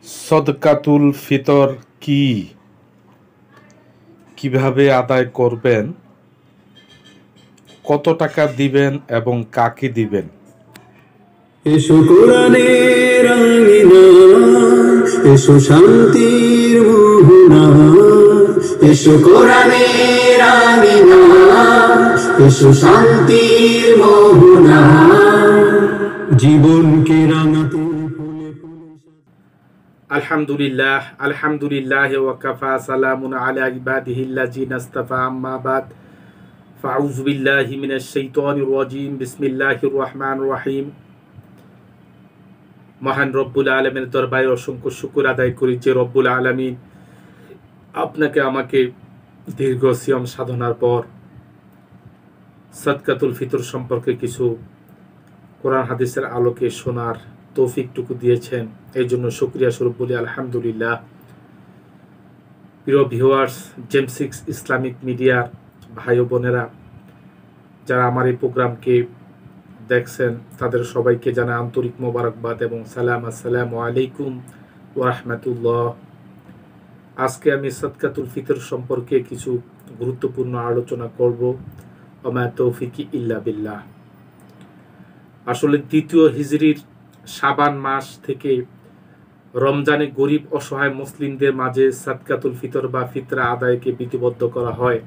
সদকাতুল ফিতর কি, কিভাবে আদায় করবেন, কত টাকা দিবেন এবং কাকে দিবেন? এসো কোরআনের আঙিনা, এসো শান্তির মোহনা, এসো কোরআনের আঙিনা, এসো শান্তির মোহনা, জীবনকে রাঙাতে আলহামদুলিল্লাহ আলহামদুলিল্লাহ ওয়াকাফা সালামুন আলা ইবাদিহিল্লাযিনা ইসতাফা আম্মা বাদ ফাউযু বিল্লাহি মিনাশ শাইতানির রাজীম বিসমিল্লাহির রহমানির রহিম। মহান রব্বুল আলামিনের দরবারে অসংখ্য শুকর আদায় করি যে রব্বুল আলামিন আপনাকে আমাকে দীর্ঘ সিয়াম সাধনার পর সদকাতুল ফিতর সম্পর্কে কিছু কোরআন হাদিসের আলোকে শোনার তৌফিকটুকু দিয়েছেন, এই জন্য শুকরিয়া স্বরূপ বলি আলহামদুলিল্লাহ। প্রিয় ভিউয়ার্স, জেমস ইসলামিক মিডিয়ার ভাই ও বোনেরা যারা আমার এই প্রোগ্রামকে দেখছেন তাদের সবাইকে জানাই আন্তরিক মোবারকবাদ এবং সালাম। আসসালামু আলাইকুম ওয়া রাহমাতুল্লাহ। আজকে আমি সদকাতুল ফিতর সম্পর্কে কিছু গুরুত্বপূর্ণ আলোচনা করব। ওমা তৌফিকি ইল্লা বিল্লাহ। আসলে দ্বিতীয় হিজরির শাবান মাস থেকে রমজানে গরিব অসহায় মুসলিমদের মাঝে সদকাতুল ফিতর বা ফিতরা আদায়কে বিধিবদ্ধ করা হয়।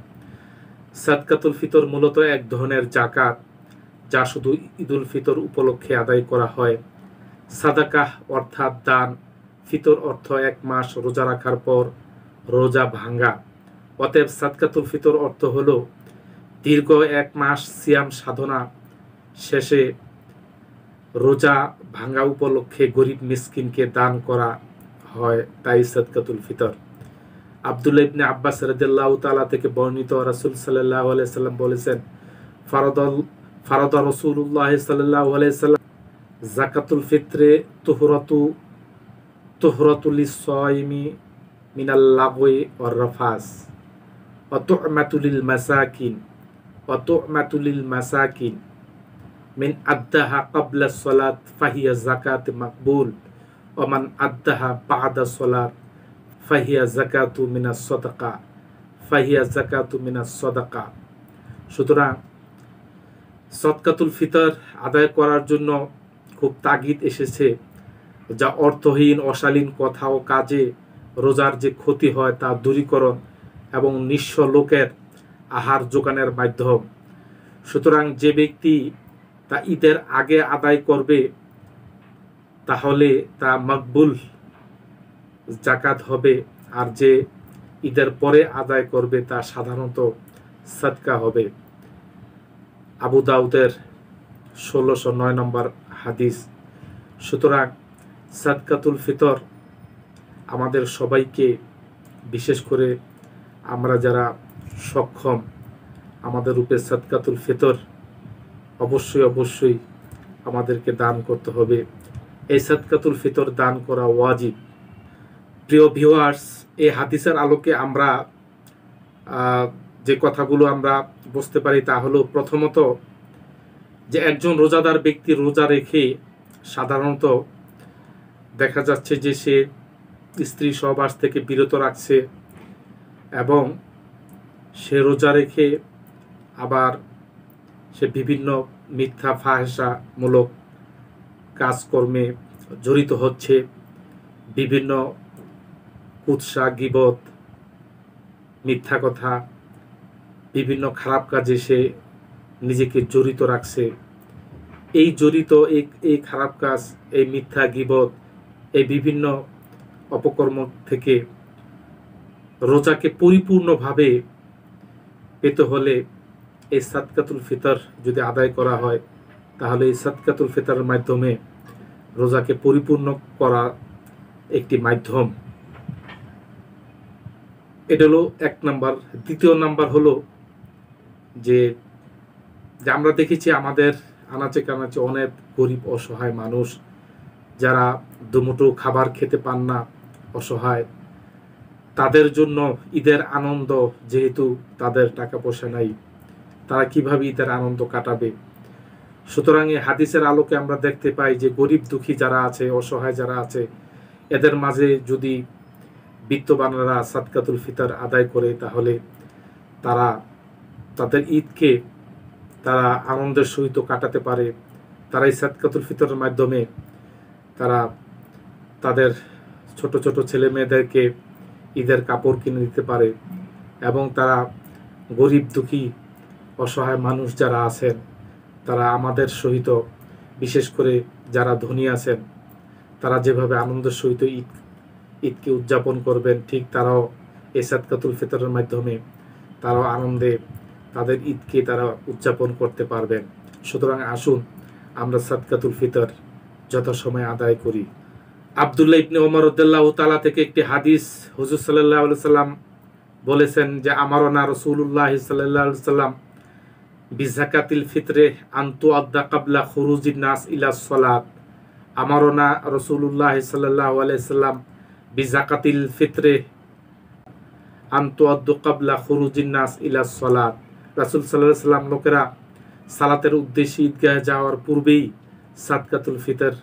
সদকাতুল ফিতর মূলত এক ধরনের জাকাত যা শুধু ঈদুল ফিতর উপলক্ষে আদায় করা হয়। সাদাকাহ অর্থাৎ দান, ফিতর অর্থ এক মাস রোজা রাখার পর রোজা ভাঙ্গা। অতএব সদকাতুল ফিতর অর্থ হলো দীর্ঘ এক মাস সিয়াম সাধনা শেষে রোজা ভাঙ্গা উপলক্ষে গরিব মিসকিনকে দান করা হয়, তাই সদকাতুল ফিতর। আব্দুল্লাহ ইবনে আব্বাস রাদিয়াল্লাহু তাআলা থেকে বর্ণিত, রাসূল সাল্লাল্লাহু আলাইহি সাল্লাম বলেছেন, ফারাদা রাসূলুল্লাহ সাল্লাল্লাহু আলাইহি সাল্লাম যাকাতুল ফিতরে তুহরাতুল লিস-সাইমি মিনাল লাগwi ওয়ার রাফাস ওয়া তু'মাতুল লিল মাসাকিন মিন আদ্দাহা ক্বাবলা সলাত ফাহিয়া যাকাত মাকবুল ওয়া মান আদ্দাহা বা'দা সলাত ফাহিয়া যাকাতু মিনাস সাদাকা। সুতরাং সদকাতুল ফিতর আদায় করার জন্য খুব তাগিদ এসেছে, যা অর্থহীন অশালীন কথা ও কাজে রোজার যে ক্ষতি হয় তা দূরীকরণ এবং নিঃস্ব লোকের আহার যোগানের মাধ্যম। সুতরাং যে ব্যক্তি তা ঈদের আগে আদায় করবে তাহলে তা মকবুল জাকাত হবে, আর যে ঈদের পরে আদায় করবে তা সাধারণত সদকা হবে। আবু দাউদের 1609 নম্বর হাদিস। সুতরাং সদকাতুল ফিতর আমাদের সবাইকে, বিশেষ করে আমরা যারা সক্ষম, আমাদের রূপে সদকাতুল ফিতর অবশ্যই আমাদেরকে দান করতে হবে। এই সদকাতুল ফিতর দান করা ওয়াজিব। প্রিয় ভিউয়ার্স, এই হাদিসের আলোকে আমরা যে কথাগুলো আমরা বুঝতে পারি তা হলো, প্রথমত যে একজন রোজাদার ব্যক্তি রোজা রেখে সাধারণত দেখা যাচ্ছে যে সে স্ত্রী সহবাস থেকে বিরত রাখছে এবং সে রোজা রেখে আবার সে বিভিন্ন মিথ্যা ফাহেসামূলক কাজকর্মে জড়িত হচ্ছে, বিভিন্ন কুৎসা গীবত মিথ্যা কথা বিভিন্ন খারাপ কাজে সে নিজেকে জড়িত রাখছে। এই খারাপ কাজ, এই মিথ্যা গীবত, এই বিভিন্ন অপকর্ম থেকে রোজাকে পরিপূর্ণভাবে পেতে হলে এই সদকাতুল ফিতর যদি আদায় করা হয় তাহলে এই সদকাতুল ফিতরের মাধ্যমে রোজাকে পরিপূর্ণ করা একটি মাধ্যম। এটা হলো এক নাম্বার। দ্বিতীয় নাম্বার হলো যে আমরা দেখেছি আমাদের আনাচে কানাচে অনেক গরিব অসহায় মানুষ যারা দুমুঠো খাবার খেতে পান না, অসহায়, তাদের জন্য ঈদের আনন্দ, যেহেতু তাদের টাকা পয়সা নাই, তারা কিভাবে ঈদের আনন্দ কাটাবে। সুতরাং এই হাদিসের আলোকে আমরা দেখতে পাই যে গরিব দুঃখী যারা আছে, অসহায় যারা আছে, এদের মাঝে যদি বিত্তবানরা সাদকাতুল ফিতর আদায় করে, তাহলে তারা তাদের ঈদকে তারা আনন্দের সহিত কাটাতে পারে। তারা এই সাদকাতুল ফিতরের মাধ্যমে তারা তাদের ছোট ছোট ছেলে মেয়েদেরকে ঈদের কাপড় কিনে দিতে পারে, এবং তারা গরিব দুঃখী অসহায় মানুষ যারা আছেন, তারা আমাদের সহিত, বিশেষ করে যারা ধনী আছেন, তারা যেভাবে আনন্দের সহিত ঈদকে উদযাপন করবেন, ঠিক তারাও এই সাদকাতুল ফিতরের মাধ্যমে তারাও আনন্দে তাদের ঈদকে তারা উদযাপন করতে পারবেন। সুতরাং আসুন আমরা সাদকাতুল ফিতর যথাসময়ে আদায় করি। আব্দুল্লাহ ইবনে ওমর রাদিয়াল্লাহু তাআলা থেকে একটি হাদিস, হুজুর সাল্লাল্লাহু আলাইহি সাল্লাম বলেছেন যে আমারনা রাসূলুল্লাহ সাল্লাল্লাহু আলাইহি সাল্লাম বিযাকাতিল ফিতরে আনতু আদা ক্বাবলা খুরুজিন নাস ইলা সালাত। আমারনা রাসূলুল্লাহ সাল্লাল্লাহু আলাইহি সাল্লাম বিযাকাতিল ফিতরে আনতু আদু ক্বাবলা খুরুজিন নাস ইলা সালাত। রাসূল সাল্লাল্লাহু আলাইহি সাল্লাম লোকেরা সালাতের উদ্দেশ্যে ঈদগাহে যাওয়ার পূর্বেই সাদকাতুল ফিতর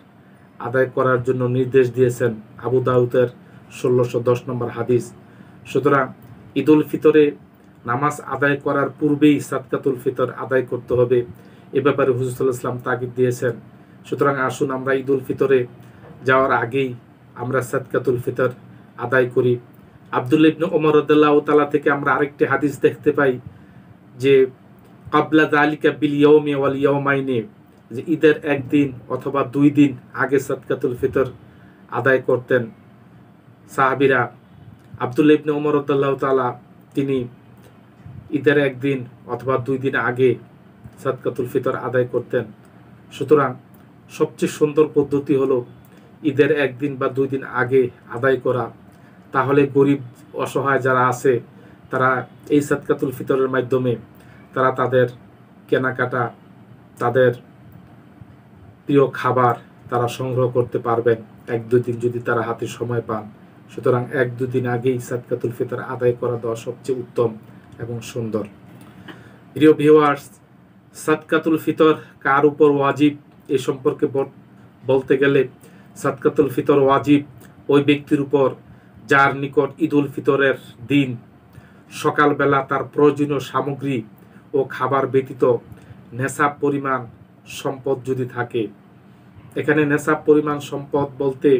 আদায় করার জন্য নির্দেশ দিয়েছেন। আবু দাউদের 1610 নম্বর হাদিস। সুতরাং ঈদুল ফিতরে নামাজ আদায় করার পূর্বেই সাদকাতুল ফিতর আদায় করতে হবে, এ ব্যাপারে হুজুর সাল্লাল্লাহু আলাইহি ওয়াসাল্লাম তাগিদ দিয়েছেন। সুতরাং আসুন আমরা ঈদুল ফিতরে যাওয়ার আগেই আমরা সাদকাতুল ফিতর আদায় করি। আব্দুল্লাহ ইবনে ওমর রাদিয়াল্লাহু তাআলা থেকে আমরা আরেকটি হাদিস দেখতে পাই যে ক্বাবলা যালিকা বিল ইয়াউমি ওয়াল ইয়াউমাইনি, যে ঈদের একদিন অথবা 2 দিন আগে সাদকাতুল ফিতর আদায় করতেন সাহাবীরা। আব্দুল্লাহ ইবনে ওমর রাদিয়াল্লাহু তাআলা তিনি ঈদের একদিন অথবা 2 দিন আগে সাদকাতুল ফিতর আদায় করতেন। সুতরাং সবচেয়ে সুন্দর পদ্ধতি হলো ঈদের একদিন বা 2 দিন আগে আদায় করা। তাহলে গরিব অসহায় যারা আছে, তারা এই সাদকাতুল ফিতরের মাধ্যমে তারা তাদের কেনাকাটা, তাদের প্রিয় খাবার তারা সংগ্রহ করতে পারবেন 1-2 দিন যদি তারা হাতে সময় পান। সুতরাং 1-2 দিন আগেই সাদকাতুল ফিতর আদায় করা দেওয়া সবচেয়ে উত্তম এবং সুন্দর। প্রিয় ভিউয়ার্স, সাদকাতুল ফিতর কার উপর ওয়াজিব এ সম্পর্কে বলতে গেলে সাদকাতুল ফিতর ওয়াজিব ওই ব্যক্তির উপর যার নিকট ঈদুল ফিতরের দিন সকালবেলা তার প্রয়োজনীয় সামগ্রী ও খাবার ব্যতীত নেশাব পরিমাণ সম্পদ যদি থাকে। এখানে নেশাব পরিমাণ সম্পদ বলতে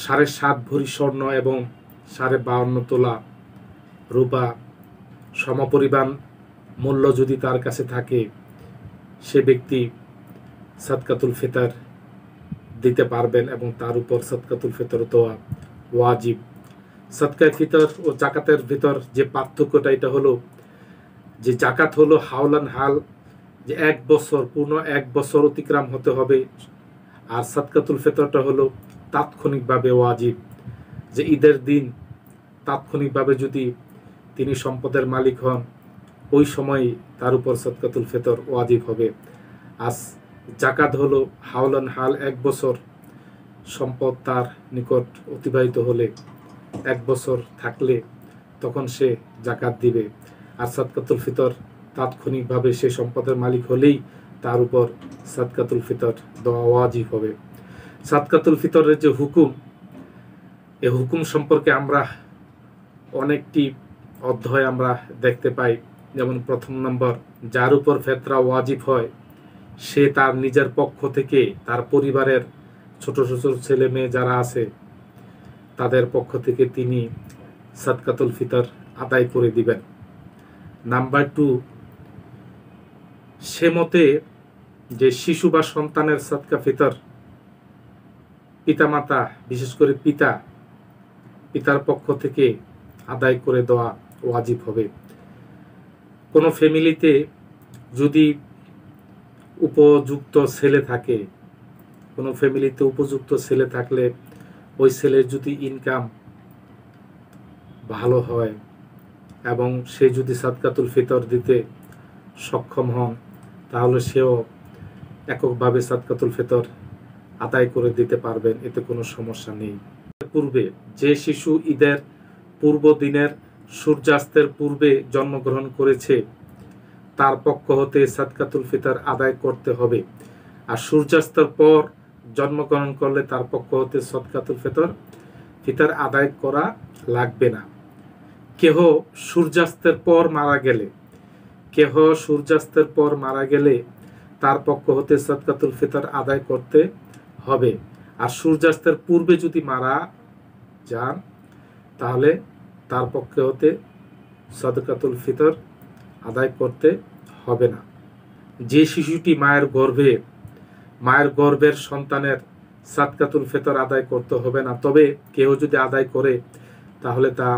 7.5 ভরি স্বর্ণ এবং 52.5 তোলা রূপা সমপরিমাণ মূল্য যদি তার কাছে থাকে, সে ব্যক্তি সাদকাতুল ফিতর দিতে পারবেন এবং তার উপর সাদকাতুল ফিতর দেওয়া ওয়াজিব। সাদকাতুল ফিতর ও যাকাতের ভিতর যে পার্থক্যটা, এটা হলো যে যাকাত হলো হাওলান হাল, যে 1 বছর পূর্ণ 1 বছর অতিক্রম হতে হবে, আর সাদকাতুল ফিতরটা হলো তাৎক্ষণিকভাবে ওয়াজিব, যে ঈদের দিন তাৎক্ষণিকভাবে যদি তিনি সম্পদের মালিক হন, ওই সময় তার উপর সাদকাতুল ফিতর ওয়াজিব হবে। আর যাকাত হলো হাওলান হাল, 1 বছর সম্পদ তার নিকট অতিবাহিত হলে, 1 বছর থাকলে তখন সে যাকাত দিবে। আর সাদকাতুল ফিতর তাৎক্ষণিকভাবে সে সম্পদের মালিক হলেই তার উপর সাদকাতুল ফিতর দেওয়া ওয়াজিব হবে। সাদকাতুল ফিতরের যে হুকুম, এই হুকুম সম্পর্কে আমরা অনেকটি অধ্যায় আমরা দেখতে পাই। যেমন 1 নম্বর, যার উপর ফিতরা ওয়াজিব হয় সে তার নিজের পক্ষ থেকে তার পরিবারের ছোট ছোট ছেলে মেয়ে যারা আছে তাদের পক্ষ থেকে তিনি সাদকাতুল ফিতর আদায় করে দিবেন। নাম্বার 2, সে মতে যে শিশু বা সন্তানের সাদকা ফিতর পিতামাতা, বিশেষ করে পিতার পক্ষ থেকে আদায় করে দেওয়া ওয়াজিব হবে। কোনো ফ্যামিলিতে যদি উপযুক্ত ছেলে থাকে, কোনো ফ্যামিলিতে উপযুক্ত ছেলে থাকলে ওই ছেলের যদি ইনকাম ভালো হয় এবং সে যদি সাদকাতুল ফিতর দিতে সক্ষম হন, তাহলে সেও এককভাবে সাদকাতুল ফিতর আদায় করে দিতে পারবেন, এতে কোনো সমস্যা নেই। পূর্বে যে শিশু ঈদের পূর্ব দিনের সূর্যাস্তের পূর্বে জন্মগ্রহণ করেছে তার পক্ষ হতে সাদকাতুল ফিতর আদায় করতে হবে। আর সূর্যাস্তের পর জন্মগ্রহণ করলে তার পক্ষ হতে সদকাতুল ফিতর আদায় করা লাগবে না। কেহ সূর্যাস্তের পর মারা গেলে তার পক্ষ হতে সদকাতুল ফিতর আদায় করতে হবে। আর সূর্যাস্তের পূর্বে যদি মারা যান তাহলে তার পক্ষে হতে সদকাতুল ফিতর আদায় করতে হবে না। যে শিশুটি মায়ের গর্ভের সন্তানের সদকাতুল ফিতর আদায় করতে হবে না, তবে কেউ যদি আদায় করে তাহলে তা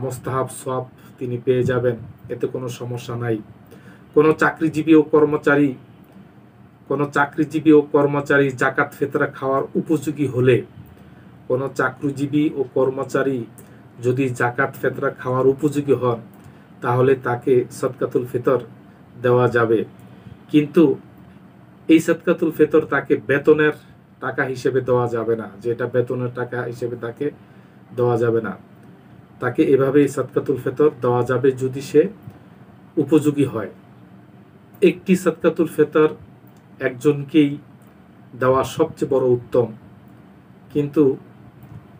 মুস্তাহাব সওয়াব তিনি পেয়ে যাবেন, এতে কোনো সমস্যা নাই। কোনো চাকরিজীবী ও কর্মচারী জাকাত ফিতরা খাওয়ার উপযোগী হলে, কোনো চাকরিজীবী ও কর্মচারী যদি জাকাত ফিতরা খাওয়ার উপযোগী হন তাহলে তাকে সদকাতুল ফিতর দেওয়া যাবে। কিন্তু এই সদকাতুল ফিতর তাকে বেতনের টাকা হিসেবে দেওয়া যাবে না, যেটা বেতনের টাকা হিসেবে তাকে দেওয়া যাবে না। তাকে এভাবেই সদকাতুল ফিতর দেওয়া যাবে যদি সে উপযোগী হয়। একটি সদকাতুল ফিতর একজনকেই দেওয়া সবচেয়ে বড় উত্তম, কিন্তু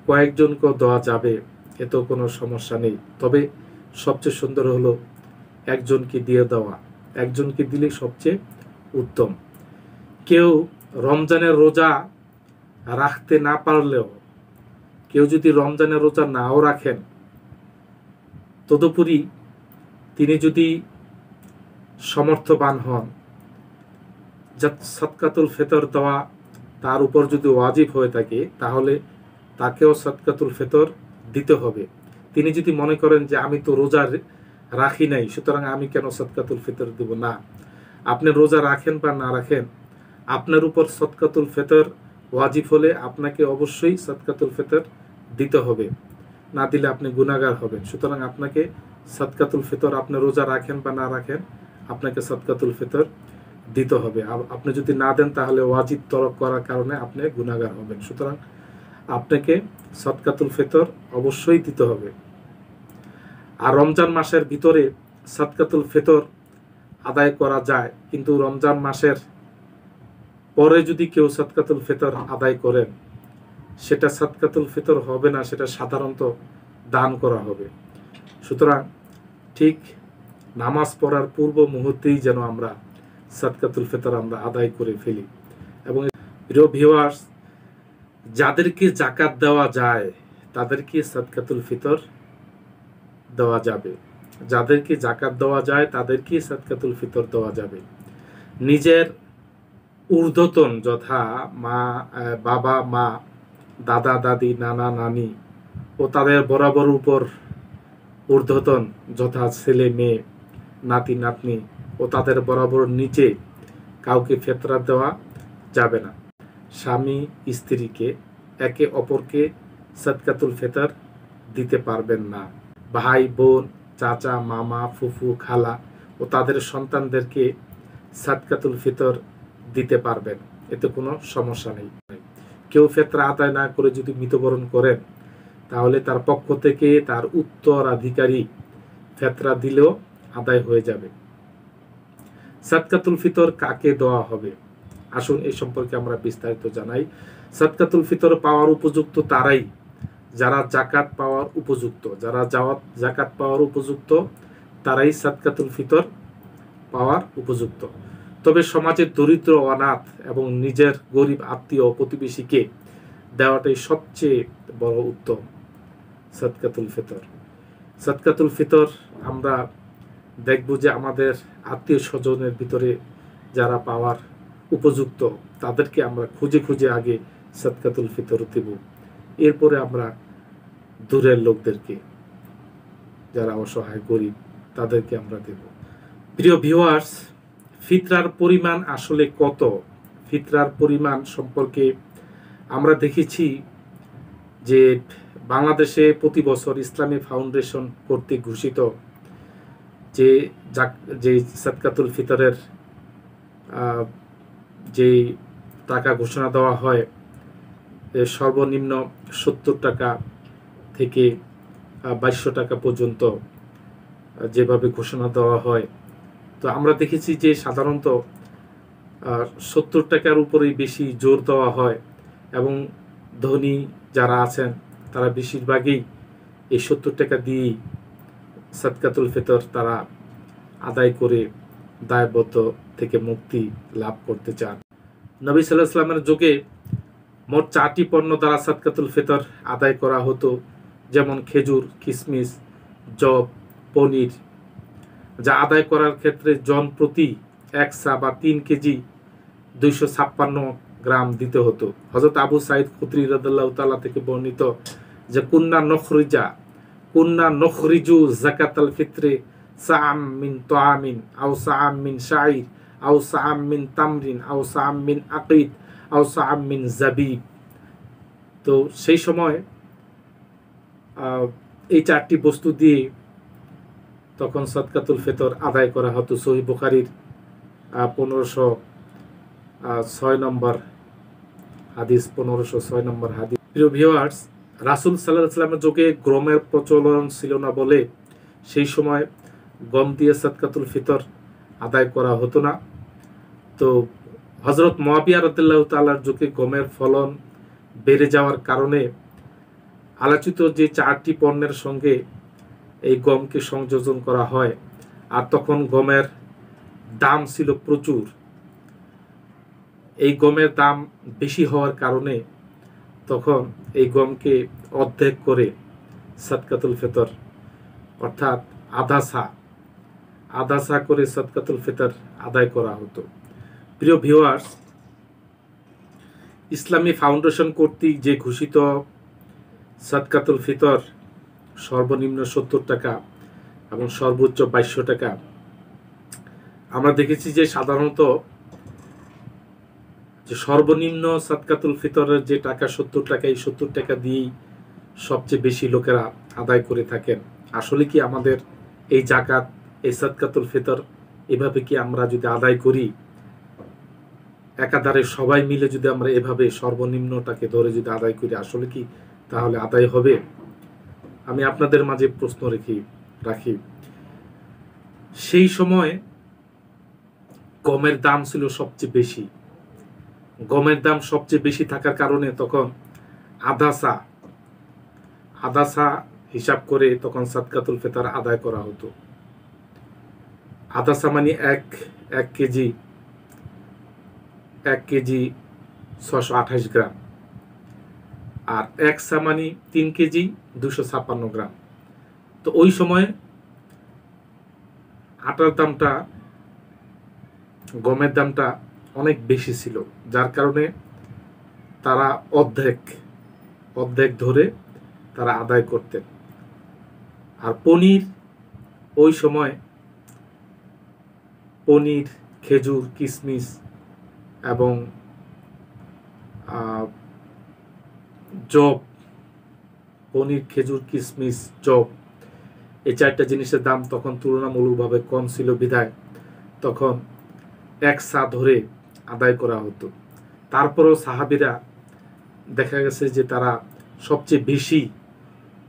কয়েকজনকেও দেওয়া যাবে, এতেও কোনো সমস্যা নেই। তবে সবচেয়ে সুন্দর হলো একজনকে দিয়ে দেওয়া, একজনকে দিলে সবচেয়ে উত্তম। কেউ রমজানের রোজা রাখতে না পারলেও, কেউ যদি রমজানের রোজা নাও রাখেন, তদুপরি তিনি যদি সমর্থবান হন, সদকাতুল ফিতর দেওয়া তার উপর যদি ওয়াজিব হয়ে থাকে তাহলে তাকেও সদকাতুল ফিতর দিতে হবে। তিনি যদি মনে করেন যে আমি তো রোজা রাখি নাই, সুতরাং আমি কেন সদকাতুল ফিতর দেব না, আপনি রোজা রাখেন বা না রাখেন, আপনার উপর সদকাতুল ফিতর ওয়াজিব হলে আপনাকে অবশ্যই সদকাতুল ফিতর দিতে হবে, না দিলে আপনি গুনাহগার হবেন। সুতরাং আপনাকে সদকাতুল ফিতর, আপনি রোজা রাখেন বা না রাখেন, আপনাকে সদকাতুল ফিতর দিতে হবে। আপনি যদি না দেন তাহলে ওয়াজিব তরক করার কারণে আপনি গুনাহগার হবেন। সুতরাং আপনাকে সদকাতুল ফিতর অবশ্যই দিতে হবে। আর রমজান মাসের ভিতরে সদকাতুল ফিতর আদায় করা যায়, কিন্তু রমজান মাসের পরে যদি কেউ সদকাতুল ফিতর আদায় করেন সেটা সদকাতুল ফিতর হবে না, সেটা সাধারণত দান করা হবে। সুতরাং ঠিক নামাজ পড়ার পূর্ব মুহূর্তেই যেন আমরা সদকাতুল ফিতর আমরা আদায় করে ফেলি। এবং প্রিয় ভিউয়ার্স, যাদেরকে জাকাত দেওয়া যায় তাদেরকে সদকাতুল ফিতর দেওয়া যাবে, যাদেরকে জাকাত দেওয়া যায় তাদেরকে সদকাতুল ফিতর দেওয়া যাবে। নিজের ঊর্ধ্বতন যথা বাবা মা, দাদা দাদি, নানা নানি ও তাদের বরাবর উপর ঊর্ধ্বতন যথা ছেলে মেয়ে, নাতি নাতনি ও তাদের বরাবর নিচে কাউকে ফিতরা দেওয়া যাবে না। স্বামী স্ত্রীকে একে অপরকে সদকাতুল ফিতর দিতে পারবেন না। ভাই বোন, চাচা, মামা, ফুফু, খালা ও তাদের সন্তানদেরকে সদকাতুল ফিতর দিতে পারবেন, এতে কোনো সমস্যা নেই। কেউ ফিতরা আদায় না করে যদি মৃত্যুবরণ করেন তাহলে তার পক্ষ থেকে তার উত্তরাধিকারী ফিতরা দিলেও আদায় হয়ে যাবে। সদকাতুল ফিতর কাকে দেওয়া হবে, আসুন এই সম্পর্কে আমরা বিস্তারিত জানাই। সদকাতুল ফিতর পাওয়ার উপযুক্ত তারাই যারা জাকাত পাওয়ার উপযুক্ত, যারা জাকাত পাওয়ার উপযুক্ত তারাই সদকাতুল ফিতর পাওয়ার উপযুক্ত। তবে সমাজের দরিদ্র, অনাথ এবং নিজের গরিব আত্মীয় প্রতিবেশীকে দেওয়াটাই সবচেয়ে বড় উত্তম সদকাতুল ফিতর। সদকাতুল ফিতর আমরা দেখব যে আমাদের আত্মীয় স্বজনের ভিতরে যারা পাওয়ার উপযুক্ত তাদেরকে আমরা খুঁজে খুঁজে আগে সদকাতুল ফিতর দেব, এরপরে আমরা দূরের লোকদেরকে, যারা অসহায় গরিব তাদেরকে আমরা দেব। প্রিয় ভিউয়ার্স, ফিতরার পরিমাণ আসলে কত? ফিতরার পরিমাণ সম্পর্কে আমরা দেখেছি যে বাংলাদেশে প্রতি বছর ইসলামী ফাউন্ডেশন কর্তৃক ঘোষিত যে সদকাতুল ফিতরের যে টাকা ঘোষণা দেওয়া হয়, সর্বনিম্ন 70 টাকা থেকে 2200 টাকা পর্যন্ত যেভাবে ঘোষণা দেওয়া হয়। তো আমরা দেখেছি যে সাধারণত 70 টাকার উপরেই বেশি জোর দেওয়া হয় এবং ধনী যারা আছেন তারা বেশিরভাগই এই 70 টাকা দিয়েই সাদকাতুল ফিতর তারা আদায় করে দায়বদ্ধ থেকে মুক্তি লাভ করতে চান। নবী সাল্লাল্লাহু আলাইহি ওয়াসাল্লামের যুগে মোট 4টি পণ্য দ্বারা সাদকাতুল ফিতর আদায় করা হতো, যেমন খেজুর, কিশমিশ, জব, পনির, যা আদায় করার ক্ষেত্রে জন প্রতি 1 সা বা 3 কেজি 256 গ্রাম দিতে হতো। হযরত আবু সাঈদ খুদরি রাদিয়াল্লাহু তাআলা থেকে বর্ণিত যে কুন্না নখরিজু যাকাতাল ফিত্রে সাআম মিন তুআমিন আও সাআম মিন শাঈর আও সাআম মিন তামরিন আও সাআম মিন আকিদ আও সাআম মিন জাবিব। তো সেই সময় এই 4টি বস্তু দিয়ে তখন সাদকাতুল ফিতর আদায় করা হতো। সহিহ বুখারীর 1506 নম্বর হাদিস, 1506 নম্বর হাদিস। প্রিয় ভিউয়ার্স, রাসূল সাল্লাল্লাহু আলাইহি ওয়াসাল্লামের যুগে গমের প্রচলন ছিল না বলে সেই সময় গম দিয়ে সাদকাতুল ফিতর আদায় করা হতো না। তো হযরত মুআবিয়া রাদিয়াল্লাহু তাআলার যুগে গমের ফলন বেড়ে যাওয়ার কারণে আলোচিত যে 4টি পণ্যের সঙ্গে এই গমকে সংযোজন করা হয়, আর তখন গমের দাম ছিল প্রচুর। এই গমের দাম বেশি হওয়ার কারণে তখন এই গমকে অর্ধেক করে সাদকাতুল ফিতর অর্থাৎ আধা সা করে সাদকাতুল ফিতর আদায় করা হতো। প্রিয় ভিউয়ার্স, ইসলামী ফাউন্ডেশন কর্তৃক যে ঘোষিত সাদকাতুল ফিতর সর্বনিম্ন 70 টাকা এবং সর্বোচ্চ 2200 টাকা, আমরা দেখেছি যে সাধারণত যে সর্বনিম্ন সাদকাতুল ফিতরের যে টাকা 70 টাকা, এই 70 টাকা দিয়েই সবচেয়ে বেশি লোকেরা আদায় করে থাকেন। আসলে কি আমাদের এই যাকাত, এই সাদকাতুল ফিতর এভাবে কি আমরা যদি আদায় করি, একাধারে সবাই মিলে যদি আমরা এভাবে সর্বনিম্নটাকে ধরে যদি আদায় করি, আসলে কি তাহলে আদায় হবে? আমি আপনাদের মাঝে প্রশ্ন রাখি। সেই সময় গমের দাম ছিল সবচেয়ে বেশি। গমের দাম সবচেয়ে বেশি থাকার কারণে তখন আধা সা হিসাব করে তখন সাদকাতুল ফিতর আদায় করা হতো। আধা সা মানে এক কেজি 628 গ্রাম, আর 1 সা মানে 3 কেজি 256 গ্রাম। তো ওই সময় আটার দামটা, গমের দামটা অনেক বেশি ছিল, যার কারণে তারা অর্ধেক ধরে তারা আদায় করতেন। আর পনির, ওই সময় পনির, খেজুর, কিশমিশ এবং জব, পনির, খেজুর, কিশমিশ, জব, এই 4টা জিনিসের দাম তখন তুলনামূলকভাবে কম ছিল বিধায় তখন 1 সা ধরে আদায় করা হতো। তারপরও সাহাবীরা দেখা গেছে যে তারা সবচেয়ে বেশি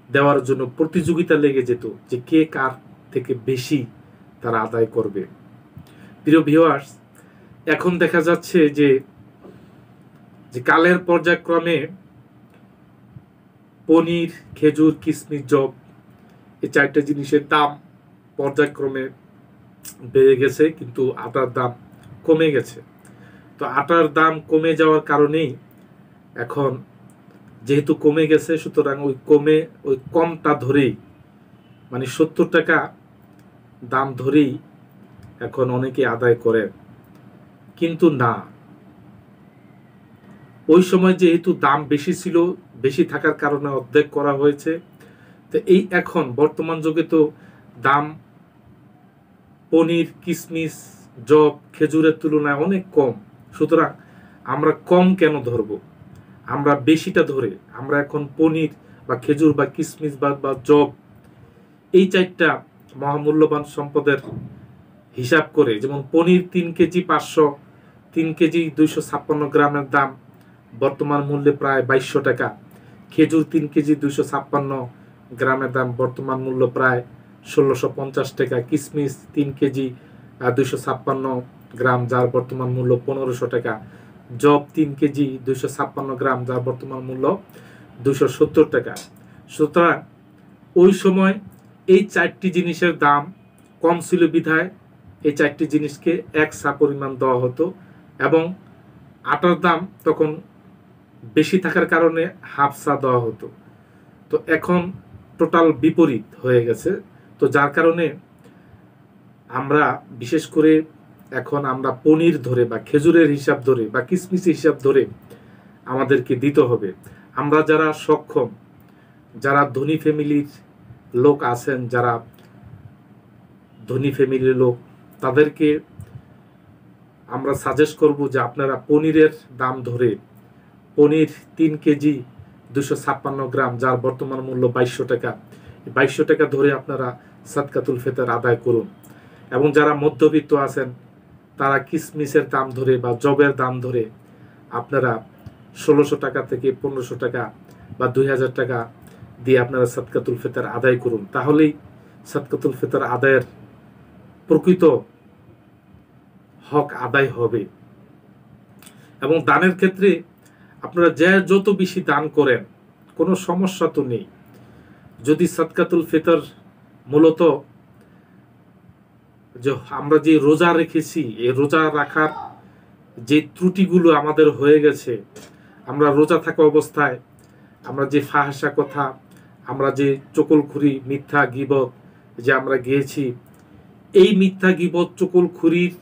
দেওয়ার জন্য প্রতিযোগিতা লেগে যেত যে কে কার থেকে বেশি তারা আদায় করবে। প্রিয় ভিউয়ার্স, এখন দেখা যাচ্ছে যে কালের পর্যায়ক্রমে পনির, খেজুর, কিশমিশ, জব, এই 4টা জিনিসের দাম পর্যায়ক্রমে বেড়ে গেছে, কিন্তু আটার দাম কমে গেছে। তো আটার দাম কমে যাওয়ার কারণেই এখন যেহেতু কমে গেছে, সুতরাং ওই কমটা ধরেই, মানে 70 টাকা দাম ধরেই এখন অনেকে আদায় করে। কিন্তু না, ওই সময় যেহেতু দাম বেশি ছিল, বেশি থাকার কারণে অর্ধেক করা হয়েছে। তো এই এখন বর্তমান যুগে তো দাম পনির, কিশমিশ, জব, খেজুরের তুলনায় অনেক কম। সুতরাং আমরা কম কেন ধরবো, আমরা বেশিটা ধরে আমরা এখন পনির বা খেজুর বা কিশমিশ বা জব, এই 4টা মহামূল্যবান সম্পদের হিসাব করে, যেমন পনির 3 কেজি 500, 3 কেজি 256 গ্রামের দাম বর্তমান মূল্যে প্রায় 2200 টাকা। খেজুর 3 কেজি 256 গ্রামের দাম বর্তমান মূল্য প্রায় 1650 টাকা। কিশমিশ 3 কেজি 256 গ্রাম, যার বর্তমান মূল্য 1500 টাকা, জব 3 কেজি 256 গ্রাম, যার বর্তমান মূল্য 270 টাকা। সুতরাং ওই সময় এই 4টি জিনিসের দাম কম ছিল বিধায় এই 4টি জিনিসকে এক সা পরিমাণ দেওয়া হতো, এবং আটার দাম তখন বেশি থাকার কারণে হাফ সা দেওয়া হতো। তো এখন টোটাল বিপরীত হয়ে গেছে। তো যার কারণে আমরা বিশেষ করে এখন আমরা পনির ধরে বা খেজুরের হিসাব ধরে বা কিসমিসের হিসাব ধরে আমাদেরকে দিতে হবে। আমরা যারা সক্ষম, যারা ধনী ফ্যামিলির লোক আছেন, যারা ধনী ফ্যামিলির লোক, তাদেরকে আমরা সাজেস্ট করব যে আপনারা পনিরের দাম ধরে, পনির 3 কেজি 256 গ্রাম, যার বর্তমান মূল্য 2200 টাকা, 2200 টাকা ধরে আপনারা সাদকাতুল ফিতর আদায় করুন। এবং যারা মধ্যবিত্ত আছেন তারা কিসমিসের দাম ধরে বা জবের দাম ধরে আপনারা 1600 টাকা থেকে 1500 টাকা বা 2000 টাকা দিয়ে আপনারা সাদকাতুল ফিতর আদায় করুন। তাহলেই সাদকাতুল ফিতর আদায়ের প্রকৃত হক আদায় হবে। এবং দানের ক্ষেত্রে আপনারা যত বেশি দান করেন কোনো সমস্যা তো নেই। যদি সাদকাতুল ফিতর মূলত যে আমরা যে রোজা রেখেছি, এই রোজা রাখার যে ত্রুটিগুলো আমাদের হয়ে গেছে, আমরা রোজা থাকা অবস্থায় আমরা যে ফাহাসা কথা, আমরা যে চকলখুরি, মিথ্যা গীবত যে আমরা গিয়েছি, এই মিথ্যা গীবত চকলখুরির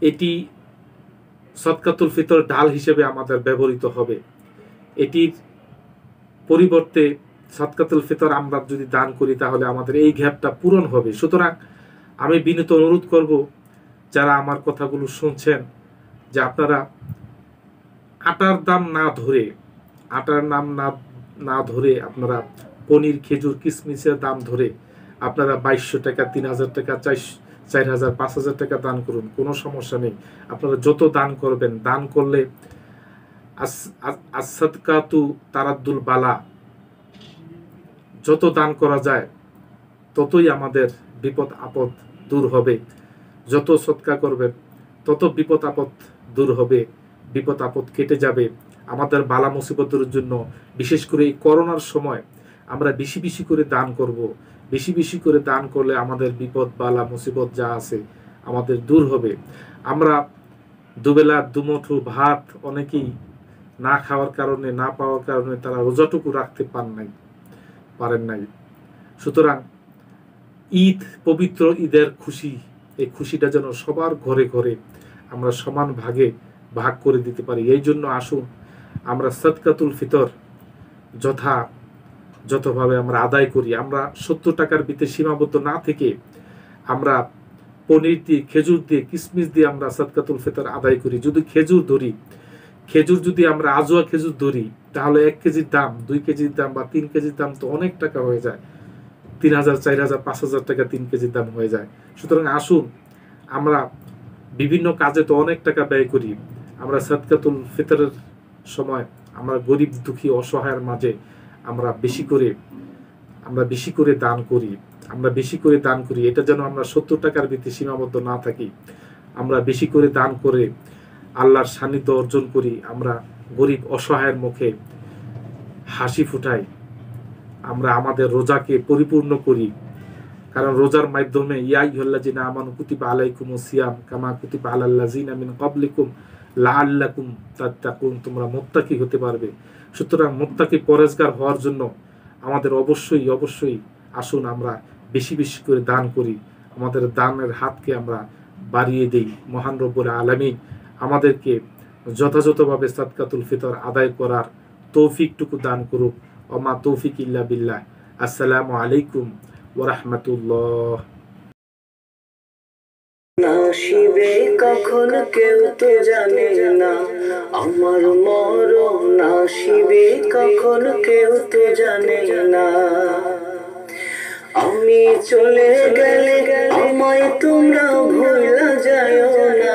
এটি সাদকাতুল ফিতর ঢাল হিসেবে আমাদের ব্যবহৃত হবে। এটির পরিবর্তে সাদকাতুল ফিতর আমরা যদি দান করি তাহলে আমাদের এই গ্যাপটা পূরণ হবে। সুতরাং আমি বিনীত অনুরোধ করব যারা আমার কথাগুলো শুনছেন যে আপনারা আটার দাম না ধরে, আটার নাম না ধরে আপনারা পনির, খেজুর, কিসমিসের দাম ধরে আপনারা 2200 টাকা, 3000 টাকা, 4000, 5000 টাকা দান করুন, কোনো সমস্যা নেই। আপনারা যত দান করবেন, দান করলে as-সাদকাতু তারাদ্দুল বালা, যত দান করা যায় ততই আমাদের বিপদ আপদ দূর হবে। যত সদকা করবেন তত বিপদ আপদ দূর হবে, বিপদ আপদ কেটে যাবে। আমাদের বালা মুসিবতের জন্য বিশেষ করে এই করোনার সময় আমরা বেশি বেশি করে দান করব। বেশি বেশি করে দান করলে আমাদের বিপদ বালা মুসিবত যা আছে আমাদের দূর হবে। আমরা দুবেলা দুমুঠো ভাত অনেকেই না খাওয়ার কারণে, না পাওয়ার কারণে তারা রোজাটুকু রাখতে পারেন নাই। সুতরাং ঈদ, পবিত্র ঈদের খুশি, এই খুশিটা যেন সবার ঘরে ঘরে আমরা সমান ভাগে ভাগ করে দিতে পারি। এই জন্য আসুন আমরা সাদকাতুল ফিতর যথাভাবে আমরা আদায় করি। আমরা 70 টাকার ভিতরে সীমাবদ্ধ না থেকে আমরা পনির দিয়ে, খেজুর দিয়ে, কিসমিস দিয়ে আমরা সাদকাতুল ফিতর আদায় করি। যদি খেজুর ধরি, খেজুর যদি আমরা আজোয়া খেজুর ধরি তাহলে 1 কেজির দাম, 2 কেজির দাম বা 3 কেজির দাম তো অনেক টাকা হয়ে যায়। 3000, 4000, 5000 টাকা 3 কেজির দাম হয়ে যায়। সুতরাং আসুন আমরা বিভিন্ন কাজে তো অনেক টাকা ব্যয় করি, আমরা সাদকাতুল ফিতরের সময় আমরা গরিব দুঃখী অসহায়ের মাঝে আমরা বেশি করে দান করি। আমরা বেশি করে দান করি, এটা যেন আমরা 70 টাকার ভিতরে সীমাবদ্ধ না থাকি। আমরা বেশি করে দান করে আল্লাহর সান্নিধ্য অর্জন করি। আমরা গরিব অসহায়ের মুখে হাসি ফুটাই। আমরা আমাদের রোজাকে পরিপূর্ণ করি, কারণ রোজার মাধ্যমে ইয়া আইয়ুহাল্লাযিনা আমানু কুতিবা আলাইকুমুস সিয়াম কামা কুতিবা আলাল্লাযিনা মিন ক্বাবলিকুম লাআল্লাকুম তাত্তাকুন, তোমরা মুত্তাকি হতে পারবে। সুতরাং মুত্তাকি, পরেজগার হওয়ার জন্য আমাদের অবশ্যই আসুন আমরা বেশি বেশি করে দান করি, আমাদের দানের হাতকে আমরা বাড়িয়ে দেই। মহান রব্বুল আলামিন আমাদেরকে যথাযথভাবে সাদকাতুল ফিতর আদায় করার তৌফিকটুকু দান করুক। ওমা তৌফিক ইল্লা বিল্লাহ। আসসালামু আলাইকুম ওয়া রাহমাতুল্লাহ। নাসিবে কখন কেউ তো জানে না, আমার মরণ নাসিবে কখন কেউ তো জানে না। আমি চলে গেলে আমায় তোমরা ভুলা যায় না,